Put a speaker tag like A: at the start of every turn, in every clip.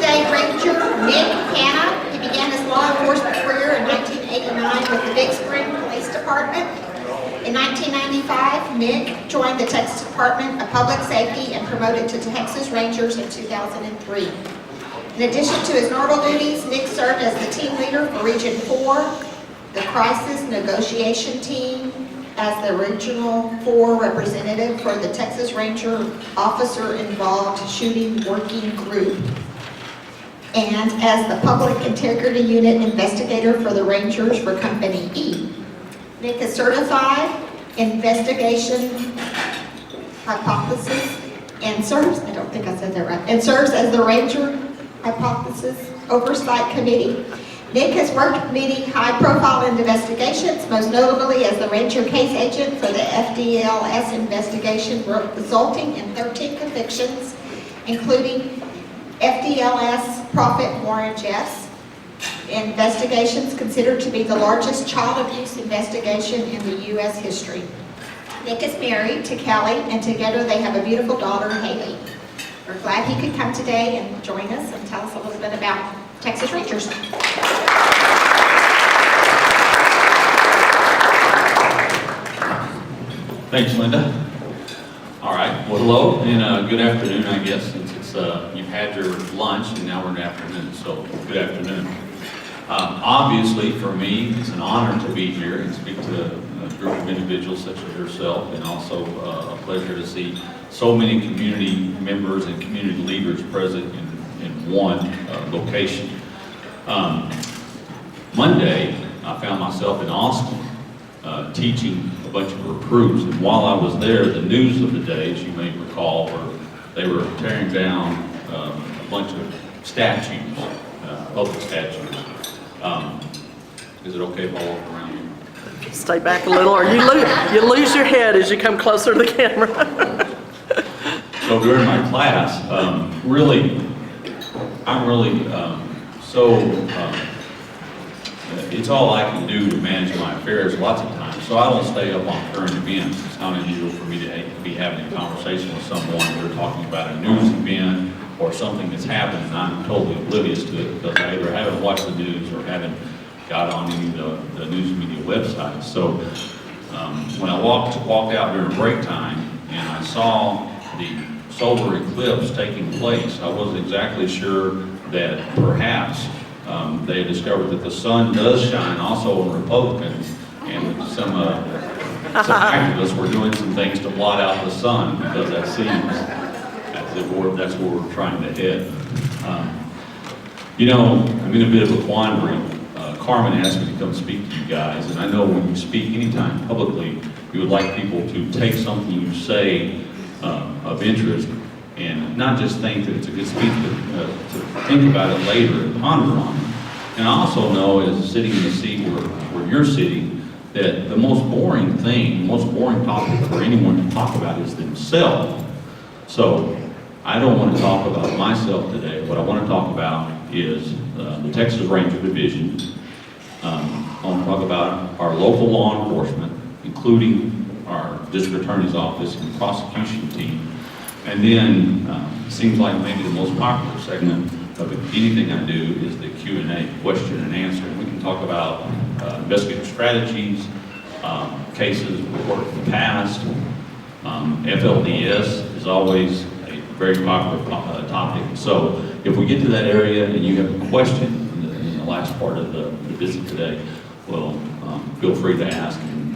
A: today Ranger Nick Hanna. He began his law enforcement career in 1989 with the Big Spring Police Department. In 1995, Nick joined the Texas Department of Public Safety and promoted to Texas Rangers in 2003. In addition to his normal duties, Nick served as the team leader for Region 4, the Crisis Negotiation Team, as the Regional 4 representative for the Texas Ranger Officer Involved Shooting Working Group, and as the Public Integrity Unit Investigator for the Rangers for Company E. Nick is certified investigation hypothesis and serves, I don't think I said that right, and serves as the Ranger Hypothesis Oversight Committee. Nick has worked with many high-profile investigations, most notably as the Ranger case agent for the FDLS investigation, resulting in 13 convictions, including FDLS Prophet Warren Jeffs investigations, considered to be the largest child abuse investigation in the U.S. history. Nick is married to Kelly, and together they have a beautiful daughter, Haley. We're glad he could come today and join us and tell us a little bit about Texas Rangers.
B: Thanks, Linda. All right, well, hello, and good afternoon, I guess, since it's, you've had your lunch, and now we're in the afternoon, so good afternoon. Obviously, for me, it's an honor to be here and speak to a group of individuals such as yourself, and also a pleasure to see so many community members and community leaders present in one location. Monday, I found myself in Austin teaching a bunch of recruits, and while I was there, the news of the day, as you may recall, they were tearing down a bunch of statues, public statues. Is it okay if I walk around you?
C: Stay back a little, or you lose your head as you come closer to the camera.
B: So during my class, I'm really it's all I can do to manage my affairs lots of times, so I don't stay up on current events. It's not unusual for me to be having a conversation with someone. We're talking about a news event or something that's happened, and I'm totally oblivious to it because I either haven't watched the news or haven't got on any of the news media websites. So when I walked out during break time and I saw the solar eclipse taking place, I wasn't exactly sure that perhaps they had discovered that the sun does shine also on Republicans, and some activists were doing some things to blot out the sun, because that seems that's where we're trying to head. You know, I'm in a bit of a quandary. Carmen asked me to come speak to you guys, and I know when you speak anytime publicly, you would like people to take something you say of interest and not just think that it's a good speech, but to think about it later and ponder on it. And I also know, as sitting in the seat where you're sitting, that the most boring thing, the most boring topic for anyone to talk about is themselves. So I don't want to talk about myself today. What I want to talk about is the Texas Ranger Division. I want to talk about our local law enforcement, including our district attorney's office and prosecution team. And then it seems like maybe the most popular segment of anything I do is the Q&A, question and answer. We can talk about investigative strategies, cases we've worked in the past. FLDS is always a very popular topic. So if we get to that area and you have a question in the last part of the visit today, well, feel free to ask, and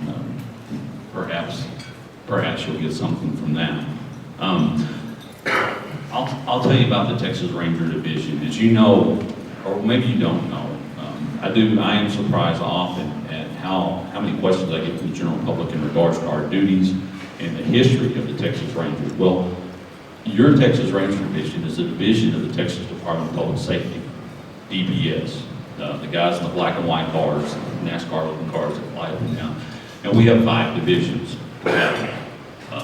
B: perhaps you'll get something from that. I'll tell you about the Texas Ranger Division. As you know, or maybe you don't know, I am surprised often at how many questions I get from the general public in regards to our duties and the history of the Texas Rangers. Well, your Texas Ranger Division is a division of the Texas Department of Public Safety, DPS. The guys in the black and white cars, NASCAR looking cars that fly up and down. And we have 5 divisions. We have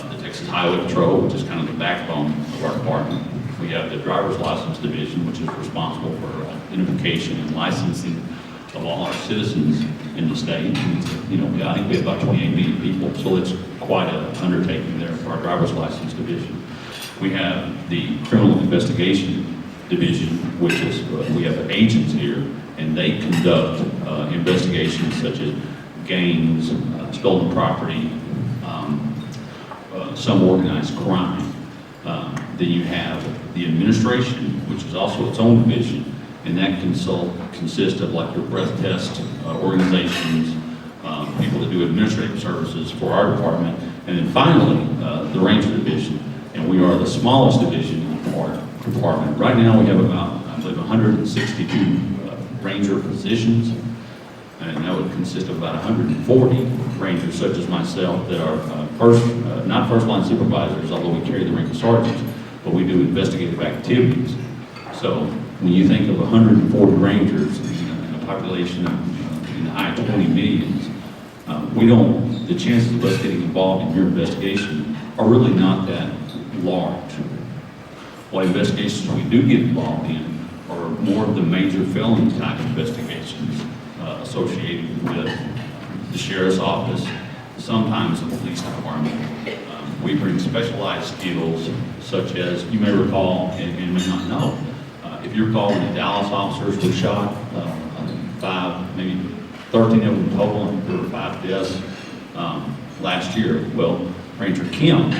B: the Texas Highway Patrol, which is kind of the backbone of our department. We have the Driver's License Division, which is responsible for identification and licensing of all our citizens in the state. And, you know, I think we have about 28 million people, so it's quite an undertaking there for our Driver's License Division. We have the Criminal Investigation Division, which is, we have agents here, and they conduct investigations such as gangs, stolen property, some organized crime. Then you have the administration, which is also its own division, and that consists of like your breath test organizations, people that do administrative services for our department, and then finally, the Ranger Division, and we are the smallest division in our department. Right now, we have about, I believe, 162 Ranger positions, and that would consist of about 140 Rangers, such as myself, that are not first-line supervisors, although we carry the rank of sergeants, but we do investigative activities. So when you think of 140 Rangers in a population of in the high 20 millions, the chances of us getting involved in your investigation are really not that large. What investigations we do get involved in are more of the major felony type investigations associated with the sheriff's office, sometimes the police department. We bring specialized skills such as, you may recall and may not know, if you recall when the Dallas officers were shot, I think 5, maybe 13 of them total, and there were 5 deaths last year. Well, Ranger Kim,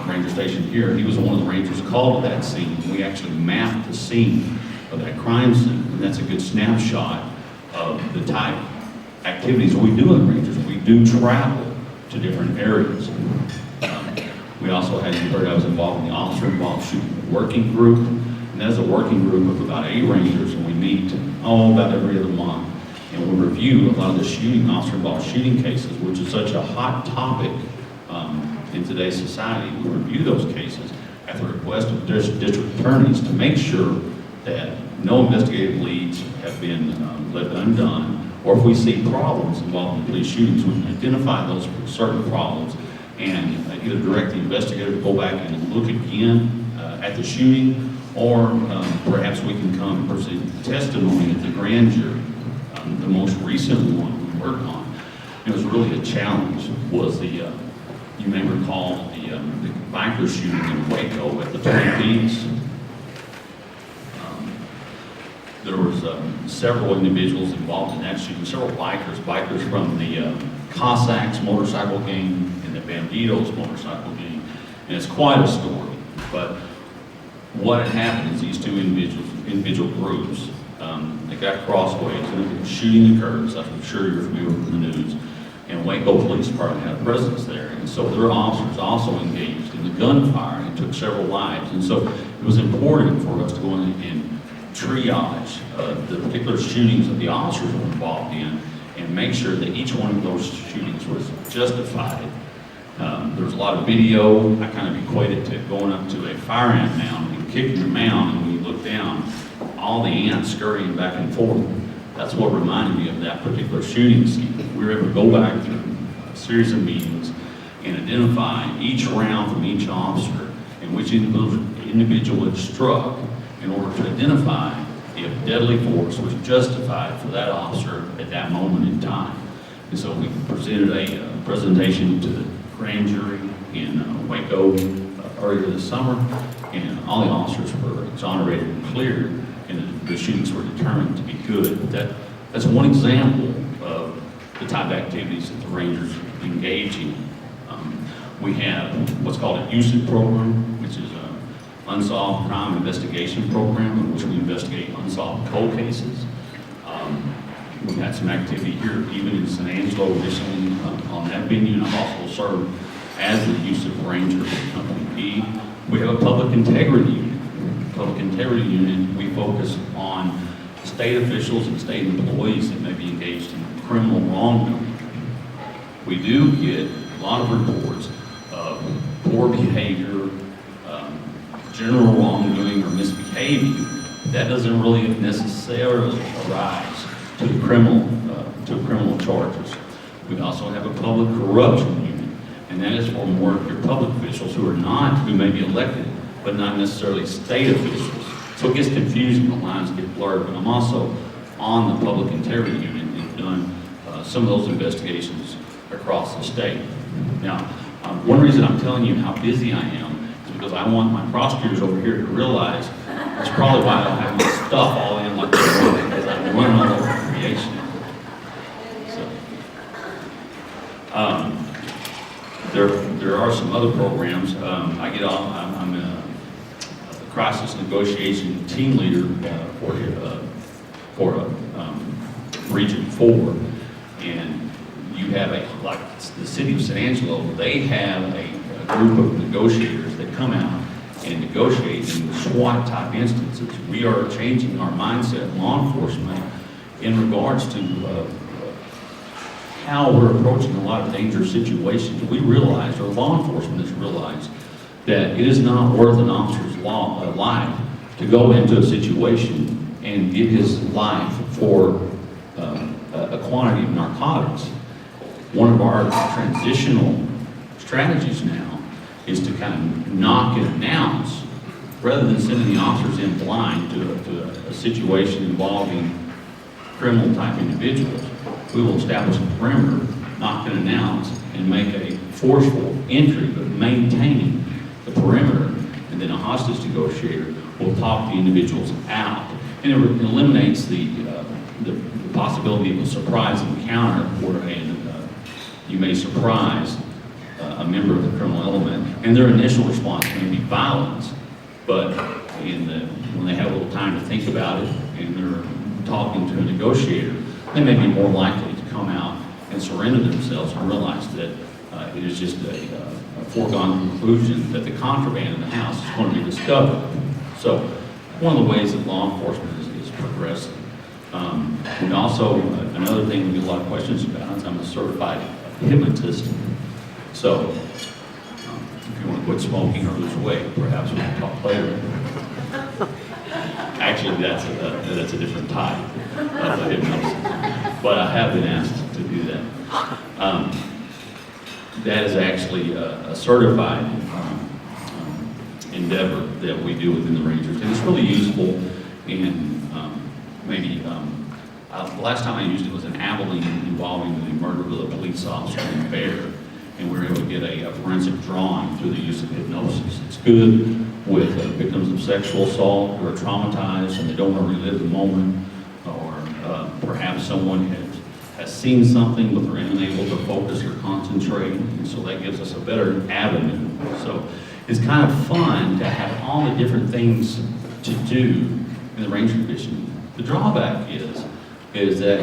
B: Ranger Station here, he was one of the Rangers called to that scene. We actually mapped the scene of that crime scene, and that's a good snapshot of the type of activities we do in Rangers. We do travel to different areas. We also had, you heard I was involved in the officer-involved shooting working group, and that is a working group of about 8 Rangers, and we meet about every other month, and we review a lot of the officer-involved shooting cases, which is such a hot topic in today's society. We review those cases at the request of district attorneys to make sure that no investigative leads have been left undone, or if we see problems involved in police shootings, we can identify those certain problems and either direct the investigator to go back and look again at the shooting, or perhaps we can come and present testimony at the grand jury. The most recent one we worked on, it was really a challenge, was the, you may recall, the biker shooting in Waco at the Twin Peaks. There was several individuals involved in that shooting, several bikers from the Cossacks motorcycle gang and the Bandidos motorcycle gang, and it's quite a story. But what had happened is these two individual groups, they got crossways, and a shooting occurs. I'm sure you're familiar with the news. And Waco Police Department had a presence there, and so their officers also engaged in the gunfire and took several lives. And so it was important for us to go in and triage the particular shootings that the officers were involved in, and make sure that each one of those shootings was justified. There was a lot of video. I kind of equate it to going up to a fire ant mound and kicking your mound, and when you look down, all the ants scurrying back and forth. That's what reminded me of that particular shooting scene. We were able to go back through a series of meetings and identify each round from each officer and which individual it struck, in order to identify if deadly force was justified for that officer at that moment in time. And so we presented a presentation to the grand jury in Waco earlier this summer, and all the officers were exonerated and cleared, and the shootings were determined to be good. But that's one example of the type of activities that the Rangers engage in. We have what's called a USIP program, which is an unsolved crime investigation program, in which we investigate unsolved cold cases. We've had some activity here, even in San Angelo recently, on that venue, and I've also served as the USIP Ranger for Company B. We have a public integrity unit. Public integrity unit, we focus on state officials and state employees that may be engaged in criminal wrongdoing. We do get a lot of reports of poor behavior, general wrongdoing or misbehaving. That doesn't really necessarily arise to the criminal charges. We also have a public corruption unit, and that is for more of your public officials who may be elected, but not necessarily state officials. So it gets confusing, the lines get blurred, but I'm also on the public integrity unit and have done some of those investigations across the state. Now, one reason I'm telling you how busy I am is because I want my prosecutors over here to realize That's probably why I don't have my stuff all in like this, because I'm running all over creation. So, there are some other programs. I get on. I'm a crisis negotiation team leader for Region 4, and you have like the city of San Angelo. They have a group of negotiators that come out and negotiate in SWAT type instances. We are changing our mindset in law enforcement in regards to how we're approaching a lot of dangerous situations. We realize, or law enforcement has realized, that it is not worth an officer's life to go into a situation and give his life for a quantity of narcotics. One of our transitional strategies now is to kind of knock and announce, rather than sending the officers in blind to a situation involving criminal type individuals. We will establish a perimeter, knock and announce, and make a forceful entry, but maintaining the perimeter, and then a hostage negotiator will talk the individuals out. And it eliminates the possibility of a surprise encounter where you may surprise a member of the criminal element, and their initial response may be violence, but when they have a little time to think about it and they're talking to a negotiator, they may be more likely to come out and surrender themselves and realize that it is just a foregone conclusion that the contraband in the house is going to be discovered. So one of the ways that law enforcement is progressing. We also, another thing we get a lot of questions about is I'm a certified hypnotist. So if you want to quit smoking or lose weight, perhaps we can talk later. Actually, that's a different type of hypnosis. But I have been asked to do that. That is actually a certified endeavor that we do within the Rangers. And it's really useful in the last time I used it was in Abilene involving the murder of a police officer in Bear. And we were able to get a forensic drawing through the use of hypnosis. It's good with victims of sexual assault who are traumatized and they don't want to relive the moment, or perhaps someone has seen something but they're unable to focus or concentrate, and so that gives us a better avenue. So it's kind of fun to have all the different things to do in the Ranger Division. The drawback is that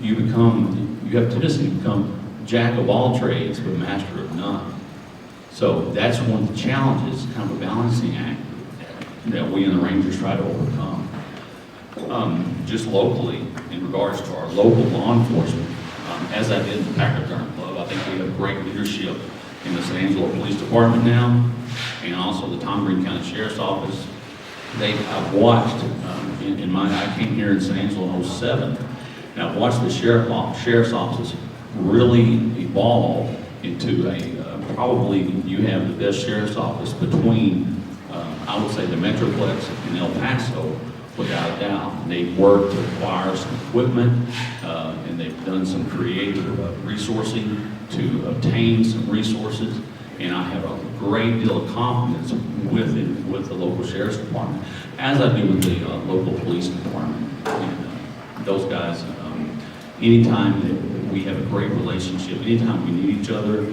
B: you have tendency to become jack of all trades but master of none. So that's one of the challenges, kind of a balancing act that we in the Rangers try to overcome. Just locally, in regards to our local law enforcement, as I did in the Packard Gun Club, I think we have great leadership in the San Angelo Police Department now, and also the Tom Green County Sheriff's Office. I've watched, I came here in San Angelo in 2007, and I've watched the Sheriff's Office really evolve into probably you have the best Sheriff's Office between, I would say, the Metroplex and El Paso, without a doubt. And they've worked to acquire some equipment, and they've done some creative resourcing to obtain some resources. And I have a great deal of confidence with the local Sheriff's Department, as I do with the local police department. And those guys, anytime that we have a great relationship, anytime we need each other,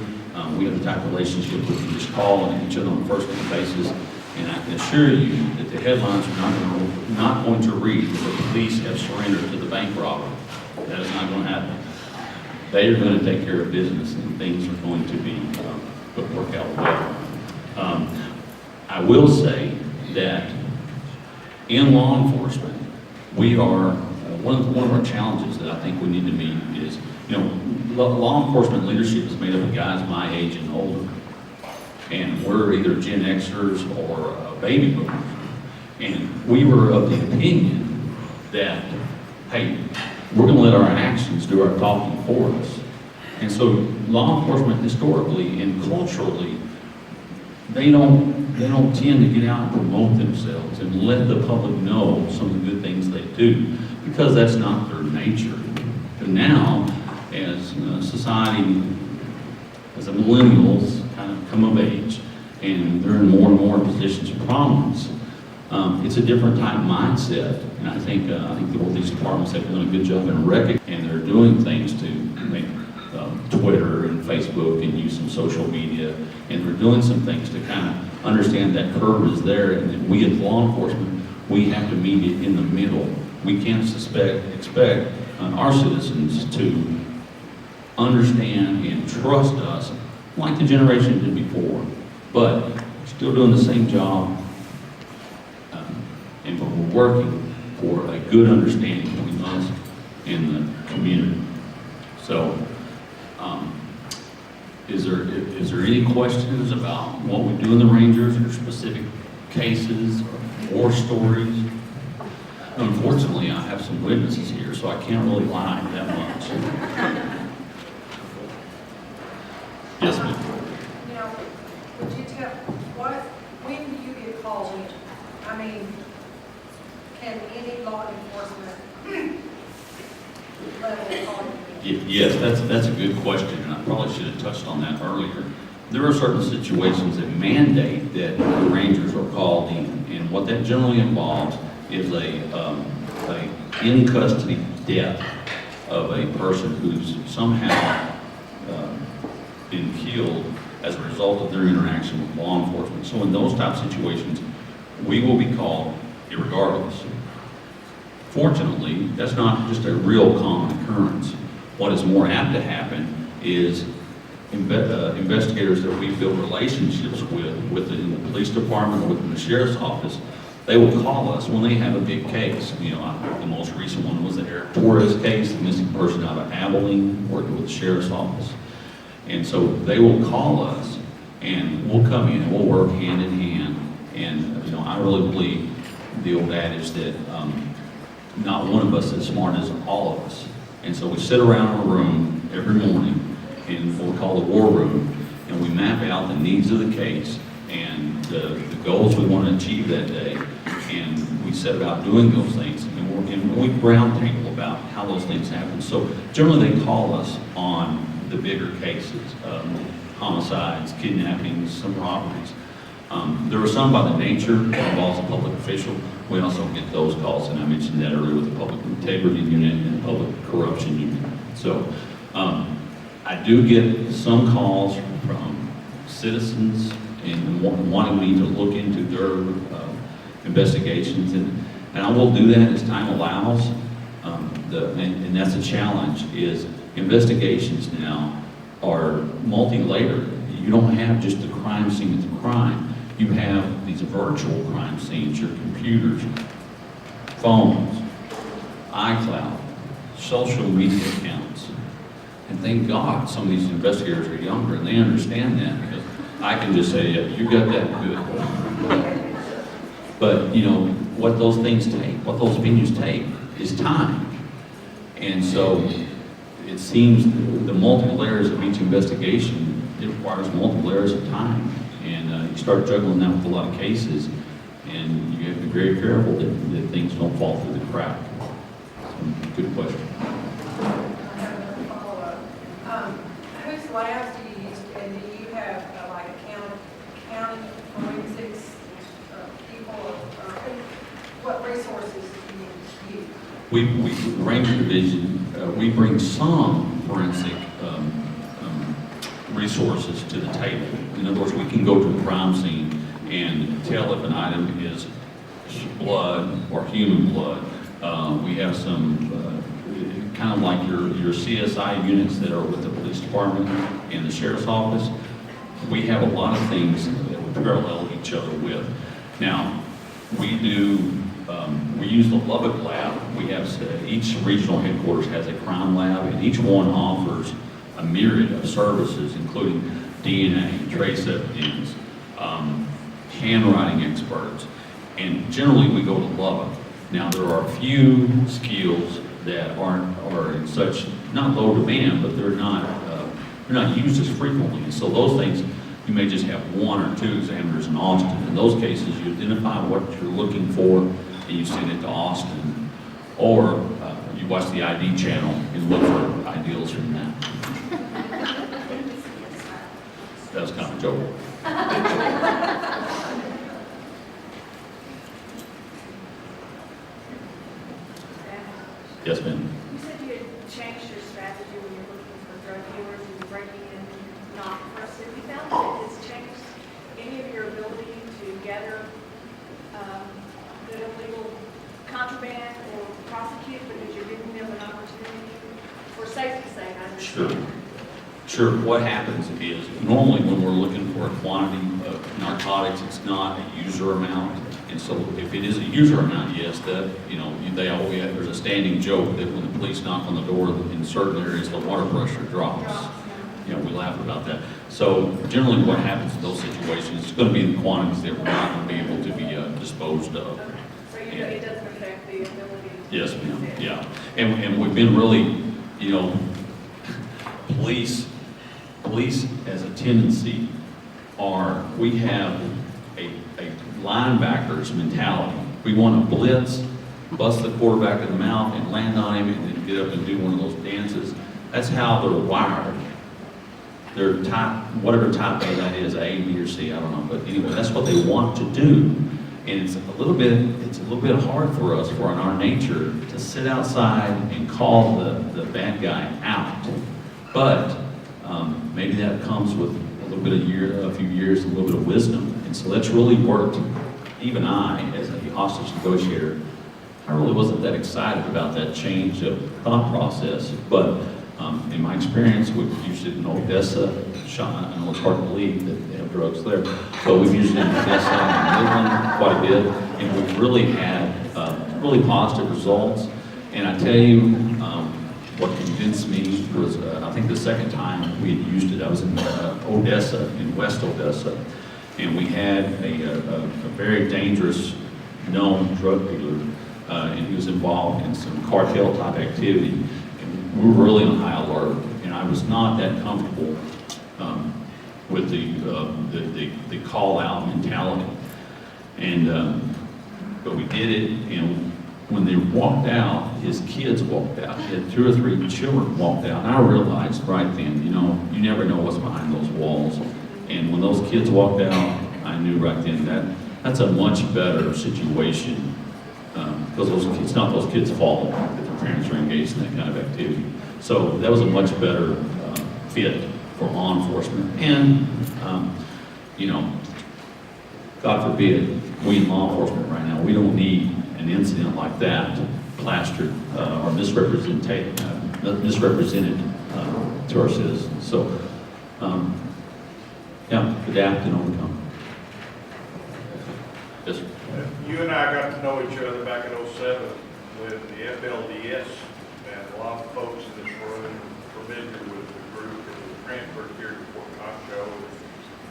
B: we have the type of relationship we can just call on each other on a first-name basis. And I can assure you that the headlines are not going to read that the police have surrendered to the bank robber. That is not going to happen. They are going to take care of business, and things are going to work out well. I will say that in law enforcement, we are one of our challenges that I think we need to meet is, law enforcement leadership is made up of guys my age and older. And we're either Gen Xers or baby boomers. And we were of the opinion that, hey, we're going to let our actions do our talking for us. And so law enforcement historically and culturally, they don't tend to get out and promote themselves and let the public know some of the good things they do, because that's not their nature. But now, as society, as the millennials kind of come of age, and they're in more and more positions of prominence, It's a different type mindset, and I think the police departments have done a good job in and they're doing things to make Twitter and Facebook and use some social media, and they're doing some things to kind of understand that curve is there, and that we as law enforcement, we have to meet it in the middle. We can't expect our citizens to understand and trust us like the generation did before, but still doing the same job, and we're working for a good understanding between us and the community. So, is there any questions about what we do in the Rangers, or specific cases or war stories? Unfortunately, I have some witnesses here, so I can't really lie that much. Yes, ma'am.
D: Now, would you tell, when do you get called in? I mean, can any law enforcement level call you in?
B: Yes, that's a good question, and I probably should have touched on that earlier. There are certain situations that mandate that the Rangers are called in, and what that generally involves is a in custody death of a person who's somehow been killed as a result of their interaction with law enforcement. So in those type of situations, we will be called irregardless. Fortunately, that's not just a real common occurrence. What is more apt to happen is investigators that we build relationships within the police department or within the sheriff's office, they will call us when they have a big case. You know, the most recent one was the Eric Torres case, the missing person out of Abilene, working with the sheriff's office. And so they will call us, and we'll come in and we'll work hand in hand. And you know, I really believe the old adage that not one of us is as smart as all of us. And so we sit around in a room every morning in what we call the war room, and we map out the needs of the case and the goals we want to achieve that day. And we set about doing those things, and we round table about how those things happen. So generally they call us on the bigger cases, homicides, kidnappings, some robberies. There are some by the nature that involves a public official. We also get those calls, and I mentioned that earlier with the public integrity unit and the public corruption unit. So I do get some calls from citizens and wanting me to look into their investigations, and I will do that as time allows. And that's a challenge, is investigations now are multi-layered. You don't have just the crime scene of the crime. You have these virtual crime scenes, your computers, phones, iCloud, social media accounts. And thank God some of these investigators are younger and they understand that, because I can just say, yeah, you got that good. But you know, what those things take, what those venues take is time. And so it seems the multiple layers of each investigation, it requires multiple layers of time. And you start juggling that with a lot of cases, and you have to be very careful that things don't fall through the crack. So, good question.
D: I have another follow-up. Whose labs do you use, and do you have like county forensics people, or what resources do you use?
B: We Ranger Division, we bring some forensic resources to the table. In other words, we can go to a crime scene and tell if an item is blood or human blood. We have some kind of like your CSI units that are with the police department and the sheriff's office. We have a lot of things that we parallel each other with. Now, we use the Lubbock lab. We have, each regional headquarters has a crime lab, and each one offers a myriad of services, including DNA, trace evidence, handwriting experts, and generally we go to Lubbock. Now, there are a few skills that are in such, not low demand, but they're not used as frequently. And so those things, you may just have one or two examiners in Austin. In those cases, you identify what you're looking for and you send it to Austin, or you watch the ID channel and look for ideals from that. That was kind of a joke. Sure, what happens is, normally when we're looking for a quantity of narcotics, it's not a user amount. And so if it is a user amount, yes, that, they always, there's a standing joke that when the police knock on the door in certain areas, the water pressure drops. We laugh about that. So generally what happens in those situations, it's going to be in quantities that we're not going to be able to be disposed of.
D: So it doesn't affect the ability?
B: Yes, ma'am, yeah. And we've been really, police as a tendency we have a linebacker's mentality. We want to blitz, bust the quarterback in the mouth and land on him and then get up and do one of those dances. That's how they're wired. They're type, whatever type A that is, A, B, or C, I don't know. But anyway, that's what they want to do. And it's a little bit hard for us, for in our nature, to sit outside and call the bad guy out. But maybe that comes with a few years, a little bit of wisdom. And so that's really worked. Even I, as a hostage negotiator, I really wasn't that excited about that change of thought process. But in my experience, we've used it in Odessa. I know it's hard to believe that they have drugs there, but we've used it in Odessa and Midland quite a bit, and we've really had really positive results. And I tell you, what convinced me was, I think the second time we had used it, I was in Odessa, in West Odessa, and we had a very dangerous known drug dealer, and he was involved in some cartel type activity. We were really on high alert, and I was not that comfortable with the call-out mentality. And but we did it, and when they walked out, his kids walked out. He had 2 or 3 children walked out, and I realized right then, you never know what's behind those walls. And when those kids walked out, I knew right then that that's a much better situation. Because it's not those kids' fault that their parents are engaged in that kind of activity. So that was a much better fit for law enforcement. And, God forbid, we in law enforcement right now, we don't need an incident like that plastered or misrepresented to our citizens. So, adapt and overcome. Yes, sir.
E: You and I got to know each other back in '07 with the FLDS, and a lot of folks in this room are familiar with the group that was transferred here to Fort Concho.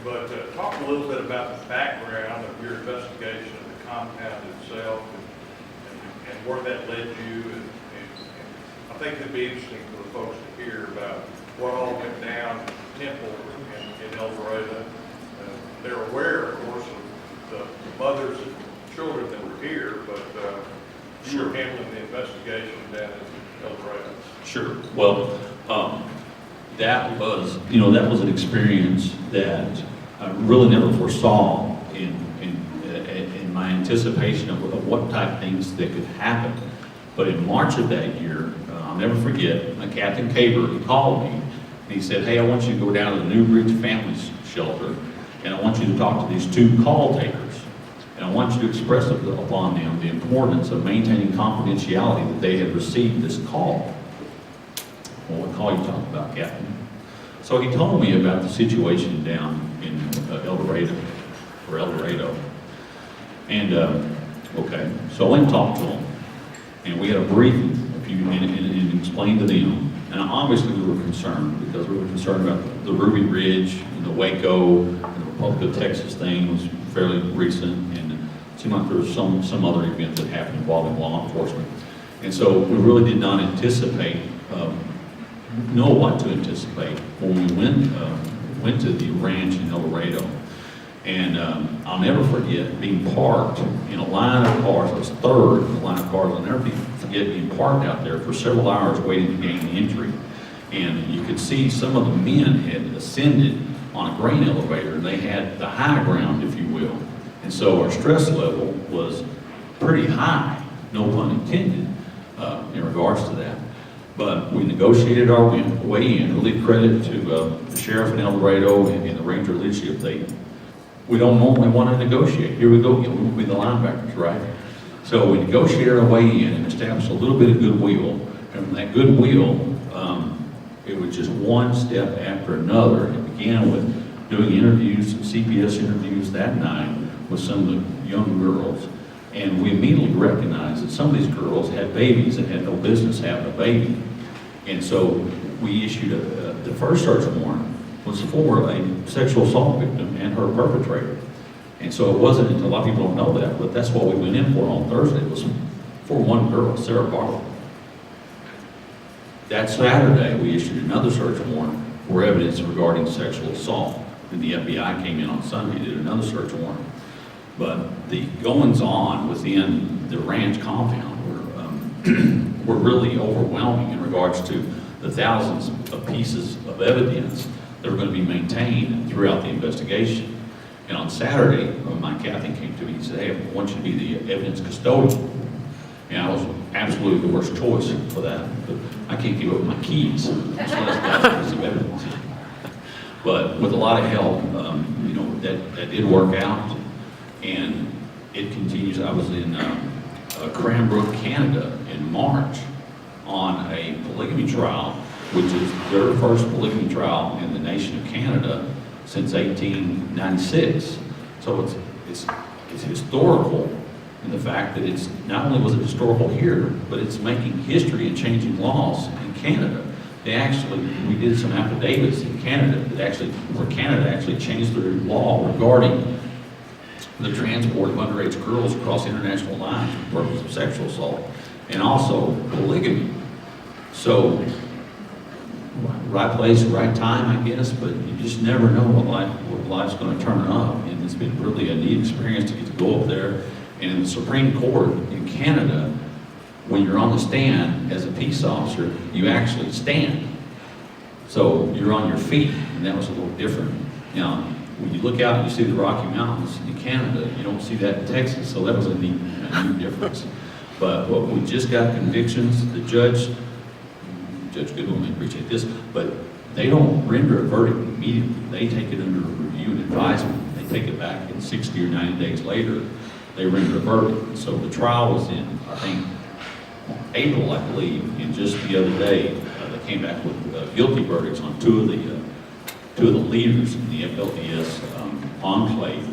E: But talk a little bit about the background of your investigation of the compound itself and where that led you. And I think it'd be interesting for the folks to hear about what all went down at Temple in El Dorado. They're aware, of course, of the mothers and children that were here, but you were handling the investigation down in El Dorado.
B: Sure. Well, that was an experience that I really never foresaw in my anticipation of what type of things that could happen. But in March of that year, I'll never forget, Captain Caber, he called me, and he said, "Hey, I want you to go down to the New Bridge Families Shelter, and I want you to talk to these 2 call takers. And I want you to express upon them the importance of maintaining confidentiality that they had received this call." Well, what call are you talking about, Captain? So he told me about the situation down in El Dorado. And, okay, so I went and talked to him. And we had a briefing and explained to them. And obviously we were concerned, because we were concerned about the Ruby Ridge and the Waco and the Republic of Texas thing was fairly recent. And it seemed like there was some other event that happened involving law enforcement. And so we really did not anticipate, know what to anticipate when we went to the ranch in El Dorado. And I'll never forget being parked in a line of cars. I was third in the line of cars. I'll never forget being parked out there for several hours waiting to gain entry. And you could see some of the men had ascended on a grain elevator, and they had the high ground, if you will. And so our stress level was pretty high, no pun intended, in regards to that. But we negotiated our way in. Really credit to the sheriff in El Dorado and the ranger leadership. We don't normally want to negotiate. Here we go, we'll be the linebackers, right? So we negotiated our way in and established a little bit of goodwill. And from that goodwill, It was just one step after another. It began with doing interviews, CPS interviews that night with some of the young girls. And we immediately recognized that some of these girls had babies and had no business having a baby. And so we issued the first search warrant was for a sexual assault victim and her perpetrator. And so it wasn't until, a lot of people don't know that, but that's what we went in for on Thursday. It was for one girl, Sarah Barlow. That Saturday, we issued another search warrant for evidence regarding sexual assault. And the FBI came in on Sunday, did another search warrant. But the goings-on within the ranch compound were really overwhelming in regards to the thousands of pieces of evidence that were going to be maintained throughout the investigation. And on Saturday, my captain came to me and said, hey, I want you to be the evidence custodian. And I was absolutely the worst choice for that, but I can't give up my keys. So that's of evidence. But with a lot of help, that did work out, and it continues. I was in Cranbrook, Canada in March on a polygamy trial, which is their first polygamy trial in the nation of Canada since 1896. So it's historical in the fact that it's not only was it historical here, but it's making history and changing laws in Canada. We did some affidavits in Canada where Canada actually changed their law regarding the transport of underage girls across international lines for the purpose of sexual assault and also polygamy. So, right place, right time, I guess, but you just never know what life's going to turn up. And it's been really a neat experience to get to go up there. And in the Supreme Court in Canada, when you're on the stand as a peace officer, you actually stand. So you're on your feet, and that was a little different. Now, when you look out and you see the Rocky Mountains in Canada, you don't see that in Texas, so that was a neat difference. But we just got convictions. The Judge Goodwin may appreciate this, but they don't render a verdict immediately. They take it under review and advisement. They take it back, and 60 or 90 days later, they render a verdict. So the trial was in, I think, April, I believe, and just the other day, they came back with guilty verdicts on two of the leaders in the FLDS enclave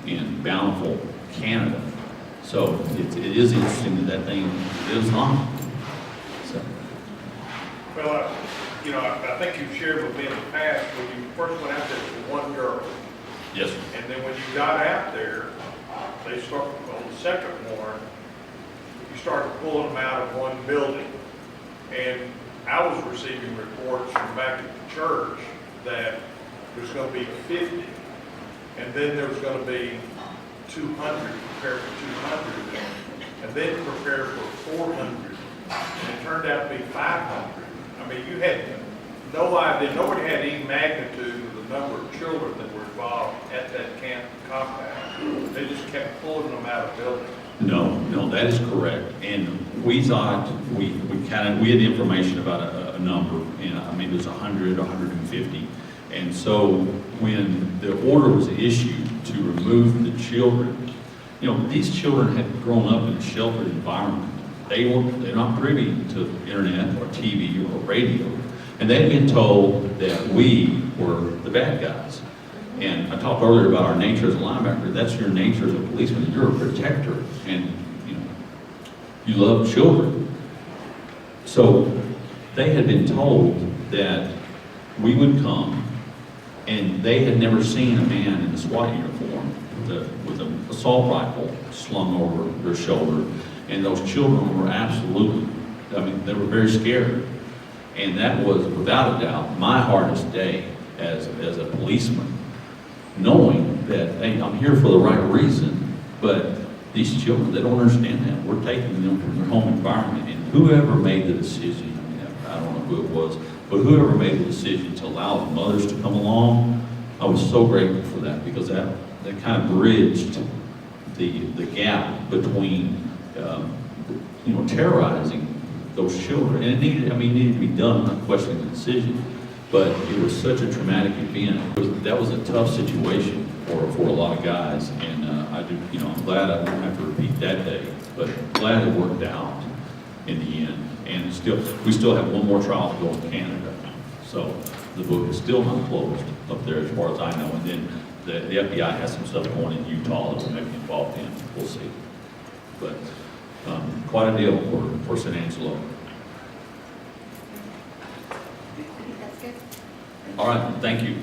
B: in Bountiful, Canada. So it is interesting that thing lives on. So.
E: Well, I think you've shared with me in the past, when you first went out there with one girl,
B: Yes.
E: and then when you got out there, they started, on the second warrant, you started pulling them out of one building. And I was receiving reports from back at the church that there's going to be 50, and then there's going to be 200, prepare for 200, and then prepare for 400, and it turned out to be 500. I mean, you had no idea, nobody had any magnitude of the number of children that were involved at that camp compound. They just kept pulling them out of buildings.
B: No, that is correct. And we thought, we had information about a number, and maybe it was 100, 150. And so when the order was issued to remove the children, these children had grown up in a sheltered environment. They're not privy to internet or TV or radio. And they'd been told that we were the bad guys. And I talked earlier about our nature as a linebacker. That's your nature as a policeman. You're a protector, and you love children. So they had been told that we would come, and they had never seen a man in a SWAT uniform with an assault rifle slung over their shoulder. And those children were absolutely, they were very scared. And that was, without a doubt, my hardest day as a policeman, knowing that, hey, I'm here for the right reason, but these children, they don't understand that. We're taking them from their home environment, and whoever made the decision, I don't know who it was, but whoever made the decision to allow the mothers to come along, I was so grateful for that, because that kind of bridged the gap between, terrorizing those children. And it needed to be done, I'm not questioning the decision, but it was such a traumatic event. That was a tough situation for a lot of guys, and I'm glad I don't have to repeat that day, but glad it worked out in the end. And we still have one more trial to go in Canada. So the book is still not closed up there as far as I know. And then the FBI has some stuff going in Utah that we're maybe involved in. We'll see. But quite a deal for San Angelo.
A: I think that's good.
B: All right, thank you.